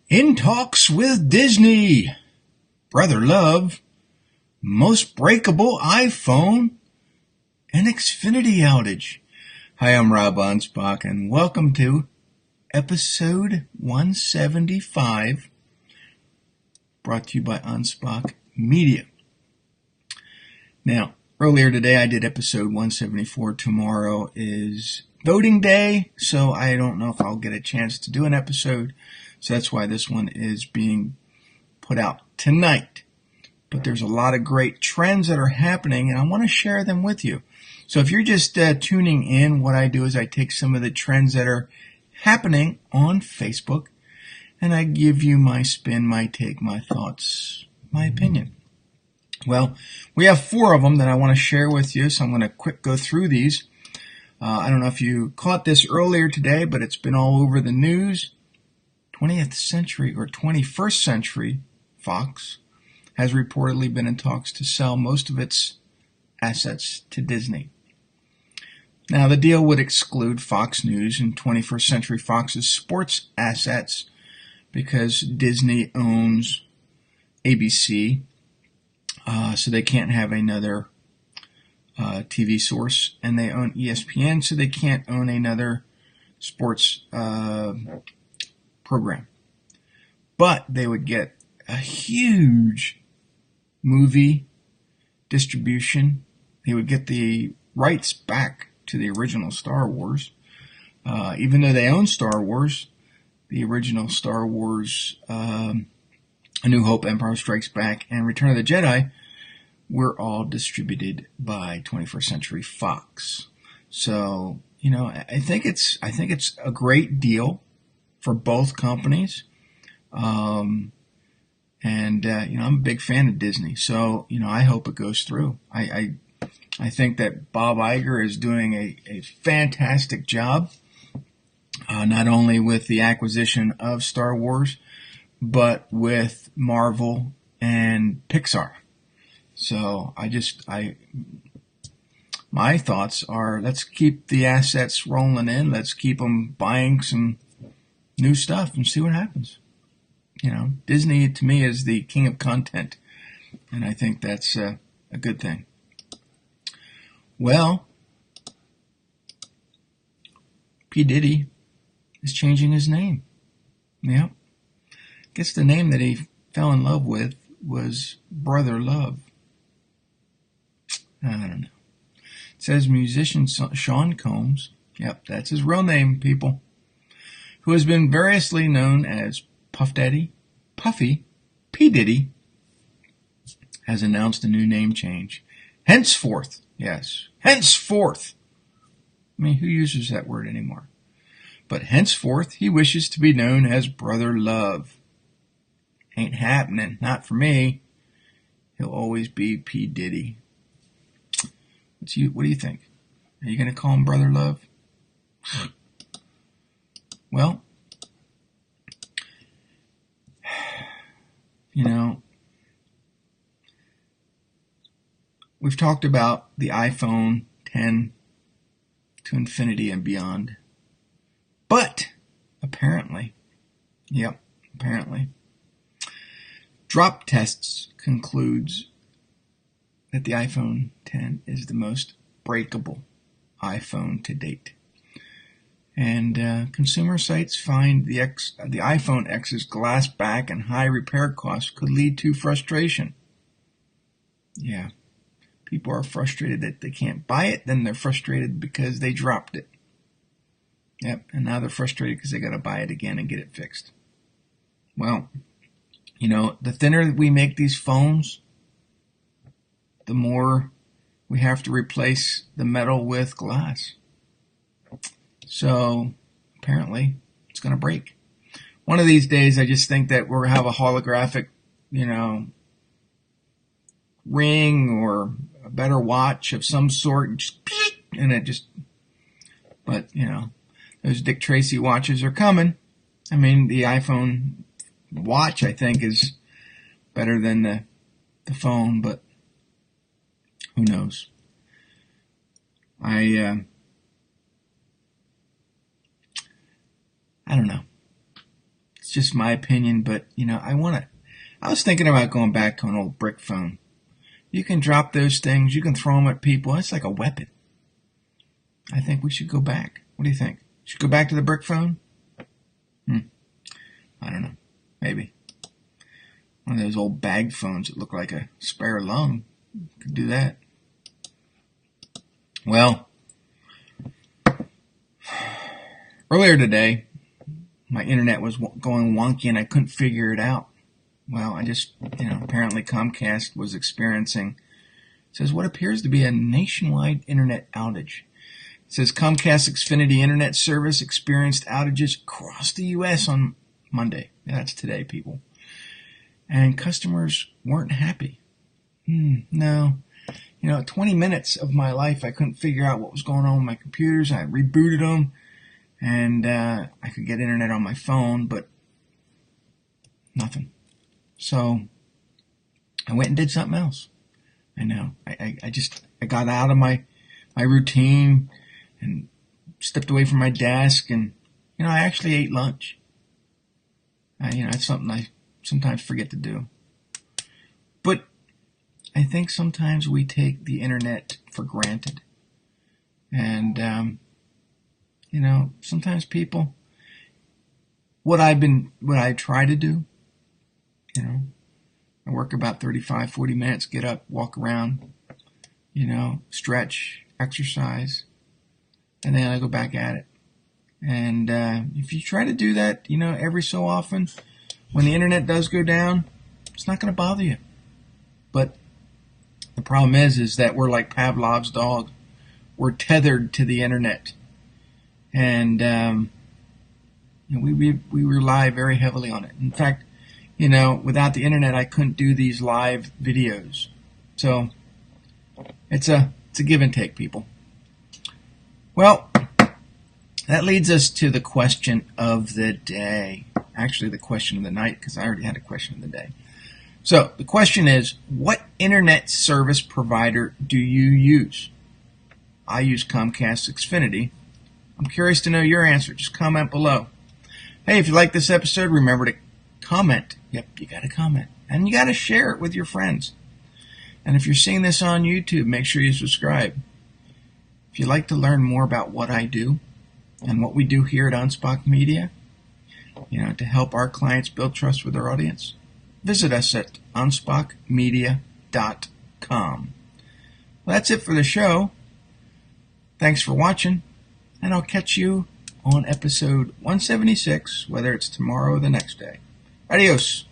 In talks with Disney, Brother Love, most breakable iPhone, and Xfinity outage. Hi, I'm Rob Anspach, and welcome to episode 175, brought to you by Anspach Media. Now, earlier today I did episode 174. Tomorrow is voting day, so I don't know if I'll get a chance to do an episode. So that's why this one is being put out tonight. But there's a lot of great trends that are happening, and I want to share them with you. So if you're just tuning in, what I do is I take some of the trends that are happening on Facebook, and I give you my spin, my take, my thoughts, my opinion. Well, we have 4 of them that I want to share with you, so I'm going to quick go through these. I don't know if you caught this earlier today, but it's been all over the news. 20th century or 21st century Fox has reportedly been in talks to sell most of its assets to Disney. Now, the deal would exclude Fox News and 21st Century Fox's sports assets because Disney owns ABC, so they can't have another TV source, and they own ESPN, so they can't own another sports program. But they would get a huge movie distribution. They would get the rights back to the original Star Wars. Even though they own Star Wars, the original Star Wars, A New Hope, Empire Strikes Back, and Return of the Jedi were all distributed by 21st Century Fox. So, I think it's a great deal for both companies. I'm a big fan of Disney, so, I hope it goes through. I think that Bob Iger is doing a fantastic job, not only with the acquisition of Star Wars, but with Marvel and Pixar. So my thoughts are, let's keep the assets rolling in. Let's keep them buying some new stuff and see what happens. Disney to me is the king of content, and I think that's a good thing. Well, P. Diddy is changing his name. Yep. I guess the name that he fell in love with was Brother Love. I don't know. It says musician Sean Combs, yep, that's his real name, people, who has been variously known as Puff Daddy, Puffy, P. Diddy, has announced a new name change. Henceforth, yes, henceforth. I mean, who uses that word anymore? But henceforth, he wishes to be known as Brother Love. Ain't happening, not for me. He'll always be P. Diddy. What do you think? Are you going to call him Brother Love? Well, we've talked about the iPhone 10 to infinity and beyond. But, apparently, Drop Tests concludes that the iPhone 10 is the most breakable iPhone to date. And consumer sites find the iPhone X's glass back and high repair costs could lead to frustration. Yeah, people are frustrated that they can't buy it, then they're frustrated because they dropped it. Yep, and now they're frustrated because they got to buy it again and get it fixed. Well, the thinner we make these phones, the more we have to replace the metal with glass. So, apparently, it's going to break. One of these days, I just think that we're going to have a holographic, ring or a better watch of some sort, but, those Dick Tracy watches are coming. I mean, the iPhone watch, I think, is better than the phone, but who knows? I don't know. It's just my opinion, but I was thinking about going back to an old brick phone. You can drop those things, you can throw them at people. It's like a weapon. I think we should go back. What do you think? Should go back to the brick phone? I don't know. Maybe. One of those old bag phones that look like a spare lung. Could do that. Well, earlier today, my internet was going wonky and I couldn't figure it out. Well, I just, apparently Comcast was experiencing, it says, what appears to be a nationwide internet outage. It says Comcast Xfinity internet service experienced outages across the U.S. on Monday. That's today, people. And customers weren't happy. No. 20 minutes of my life, I couldn't figure out what was going on with my computers. I rebooted them, and I could get internet on my phone, but nothing. So I went and did something else. I know. I got out of my routine and stepped away from my desk, and I actually ate lunch. It's something I sometimes forget to do. But I think sometimes we take the internet for granted. And sometimes people, what I try to do, I work about 35, 40 minutes, get up, walk around, stretch, exercise, and then I go back at it. And if you try to do that, every so often, when the internet does go down, it's not going to bother you. But the problem is that we're like Pavlov's dog. We're tethered to the internet. And we rely very heavily on it. In fact, without the internet, I couldn't do these live videos. So it's a give and take, people. Well, that leads us to the question of the day. Actually, the question of the night, because I already had a question of the day. So the question is, what internet service provider do you use? I use Comcast Xfinity. I'm curious to know your answer. Just comment below. Hey, if you like this episode, remember to comment. Yep, you got to comment. And you got to share it with your friends. And if you're seeing this on YouTube, make sure you subscribe. If you'd like to learn more about what I do and what we do here at Anspach Media, to help our clients build trust with their audience, visit us at anspachmedia.com. Well, that's it for the show. Thanks for watching, and I'll catch you on episode 176, whether it's tomorrow or the next day. Adios.